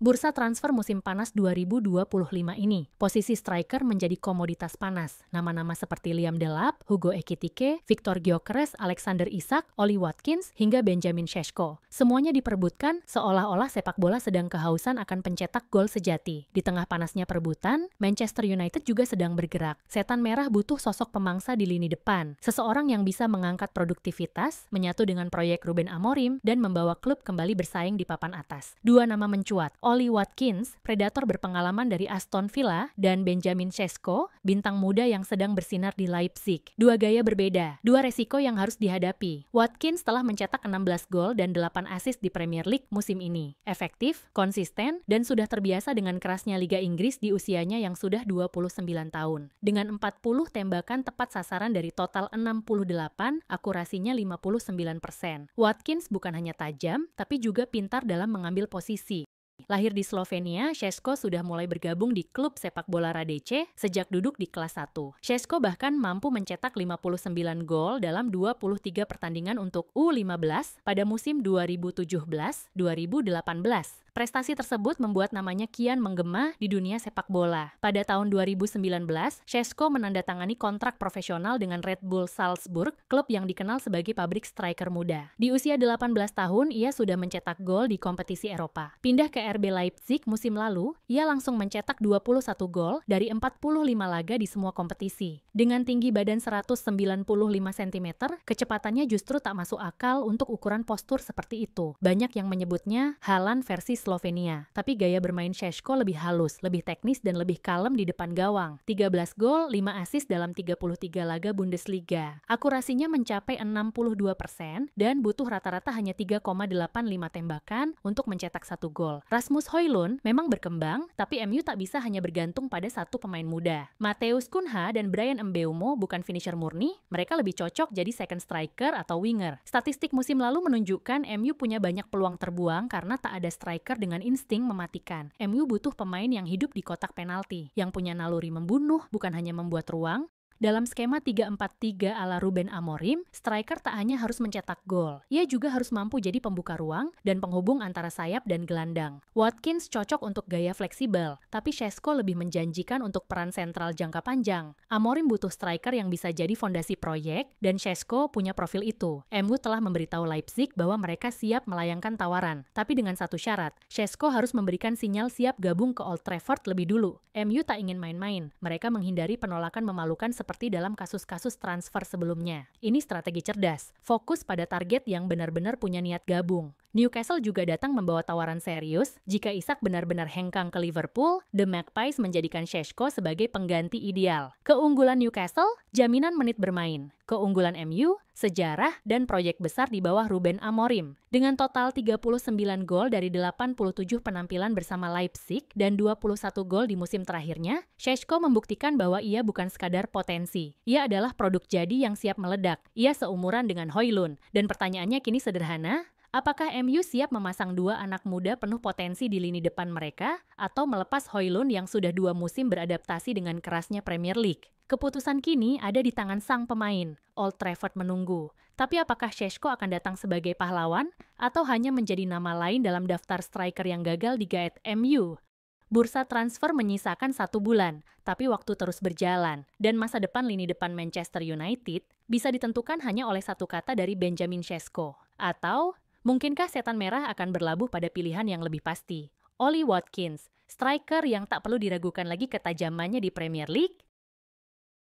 Bursa transfer musim panas 2025 ini, posisi striker menjadi komoditas panas. Nama-nama seperti Liam Delap, Hugo Ekitike, Victor Gyökeres, Alexander Isak, Oli Watkins, hingga Benjamin Šeško. Semuanya diperebutkan seolah-olah sepak bola sedang kehausan akan pencetak gol sejati. Di tengah panasnya perebutan, Manchester United juga sedang bergerak. Setan merah butuh sosok pemangsa di lini depan. Seseorang yang bisa mengangkat produktivitas, menyatu dengan proyek Ruben Amorim, dan membawa klub kembali bersaing di papan atas. Dua nama mencuat. Oli Watkins, predator berpengalaman dari Aston Villa, dan Benjamin Šeško, bintang muda yang sedang bersinar di Leipzig. Dua gaya berbeda, dua resiko yang harus dihadapi. Watkins telah mencetak 16 gol dan 8 assist di Premier League musim ini. Efektif, konsisten, dan sudah terbiasa dengan kerasnya Liga Inggris di usianya yang sudah 29 tahun. Dengan 40 tembakan tepat sasaran dari total 68, akurasinya 59%. Watkins bukan hanya tajam, tapi juga pintar dalam mengambil posisi. Lahir di Slovenia, Šeško sudah mulai bergabung di klub sepak bola Radece sejak duduk di kelas 1. Šeško bahkan mampu mencetak 59 gol dalam 23 pertandingan untuk U15 pada musim 2017-2018. Prestasi tersebut membuat namanya kian menggema di dunia sepak bola. Pada tahun 2019, Šeško menandatangani kontrak profesional dengan Red Bull Salzburg, klub yang dikenal sebagai pabrik striker muda. Di usia 18 tahun, ia sudah mencetak gol di kompetisi Eropa. Pindah ke RB Leipzig musim lalu, ia langsung mencetak 21 gol dari 45 laga di semua kompetisi. Dengan tinggi badan 195 cm, kecepatannya justru tak masuk akal untuk ukuran postur seperti itu. Banyak yang menyebutnya Haaland versi Slovenia, tapi gaya bermain Šeško lebih halus, lebih teknis, dan lebih kalem di depan gawang. 13 gol, 5 assist dalam 33 laga Bundesliga. Akurasinya mencapai 62% dan butuh rata-rata hanya 3,85 tembakan untuk mencetak 1 gol. Rasmus Højlund memang berkembang, tapi MU tak bisa hanya bergantung pada satu pemain muda. Matheus Cunha dan Bryan Mbeumo bukan finisher murni, mereka lebih cocok jadi second striker atau winger. Statistik musim lalu menunjukkan MU punya banyak peluang terbuang karena tak ada striker dengan insting mematikan. MU butuh pemain yang hidup di kotak penalti, yang punya naluri membunuh, bukan hanya membuat ruang. Dalam skema 3-4-3 ala Ruben Amorim, striker tak hanya harus mencetak gol, ia juga harus mampu jadi pembuka ruang dan penghubung antara sayap dan gelandang. Watkins cocok untuk gaya fleksibel, tapi Šeško lebih menjanjikan untuk peran sentral jangka panjang. Amorim butuh striker yang bisa jadi fondasi proyek, dan Šeško punya profil itu. MU telah memberitahu Leipzig bahwa mereka siap melayangkan tawaran, tapi dengan satu syarat, Šeško harus memberikan sinyal siap gabung ke Old Trafford lebih dulu. MU tak ingin main-main, mereka menghindari penolakan memalukan seperti dalam kasus-kasus transfer sebelumnya. Ini strategi cerdas, fokus pada target yang benar-benar punya niat gabung. Newcastle juga datang membawa tawaran serius. Jika Isak benar-benar hengkang ke Liverpool, The Magpies menjadikan Šeško sebagai pengganti ideal. Keunggulan Newcastle, jaminan menit bermain. Keunggulan MU, sejarah dan proyek besar di bawah Ruben Amorim. Dengan total 39 gol dari 87 penampilan bersama Leipzig dan 21 gol di musim terakhirnya, Šeško membuktikan bahwa ia bukan sekadar potensi. Ia adalah produk jadi yang siap meledak. Ia seumuran dengan Højlund. Dan pertanyaannya kini sederhana, apakah MU siap memasang dua anak muda penuh potensi di lini depan mereka, atau melepas Højlund yang sudah 2 musim beradaptasi dengan kerasnya Premier League? Keputusan kini ada di tangan sang pemain. Old Trafford menunggu. Tapi apakah Šeško akan datang sebagai pahlawan, atau hanya menjadi nama lain dalam daftar striker yang gagal digaet MU? Bursa transfer menyisakan 1 bulan, tapi waktu terus berjalan, dan masa depan lini depan Manchester United bisa ditentukan hanya oleh satu kata dari Benjamin Šeško. Atau mungkinkah setan merah akan berlabuh pada pilihan yang lebih pasti? Oli Watkins, striker yang tak perlu diragukan lagi ketajamannya di Premier League,